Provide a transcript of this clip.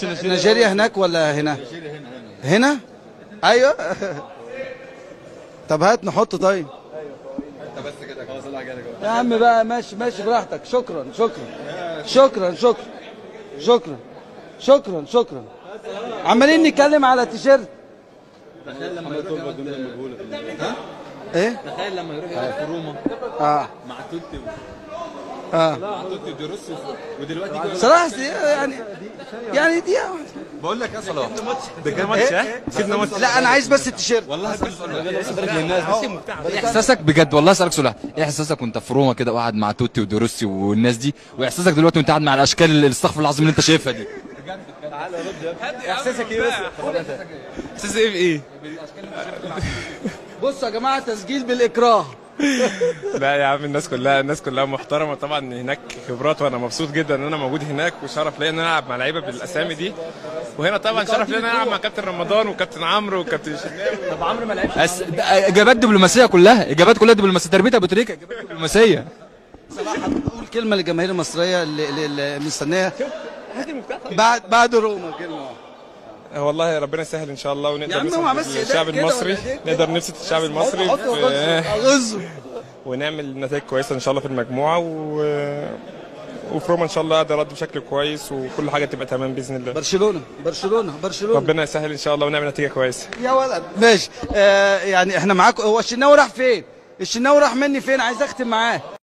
نيجيريا هناك ولا هنا؟ هنا؟ ايوه. طب هات نحط طيب. انت بس كده خلاص الله جالك يا عم بقى ماشي ماشي براحتك. شكرا شكرا شكرا شكرا شكرا شكرا شكرا. عمالين نتكلم على تيشيرت. تخيل لما يروح المجهوله ايه؟ تخيل لما يروح في روما مع توتي مع توتي ودروسي ودلوقتي صراحه يعني دي بقول لك يا صلاح ده كان ماتش كسبنا ماتش. لا انا عايز بس التيشيرت والله للناس بس احساسك بجد والله اسالك سؤال، ايه احساسك وانت في روما كده وقاعد مع توتي ودروسي والناس دي، واحساسك دلوقتي وانت قاعد مع الاشكال اللي استغفر الله العظيم اللي انت شايفها دي؟ احساسك ايه بس؟ احساسك ايه بايه؟ بصوا يا جماعه تسجيل بالاكراه. لا يا عم الناس كلها محترمه طبعا هناك خبرات، وانا مبسوط جدا ان انا موجود هناك، وشرف ليا ان انا العب مع لعيبه بالاسامي دي. وهنا طبعا شرف ليا ان انا العب مع كابتن رمضان وكابتن عمرو وكابتن شناوي. طب عمرو ما لعبش. اجابات دبلوماسيه كلها، اجابات كلها دبلوماسيه، تربيه ابو تريكه اجابات دبلوماسيه. صراحه قول كلمه للجماهير المصريه اللي مستنيه بعد روما كلمه. والله ربنا يسهل ان شاء الله، ونقدر نسعد الشعب المصري، نقدر نبسط الشعب المصري ونعمل نتائج كويسه ان شاء الله في المجموعه وفي روما ان شاء الله اقدر ارد بشكل كويس وكل حاجه تبقى تمام باذن الله. برشلونه ربنا يسهل ان شاء الله ونعمل نتيجه كويسه يا ولد. ماشي يعني احنا معاكم. هو الشناوي راح فين؟ الشناوي راح مني فين؟ عايز اختم معاه.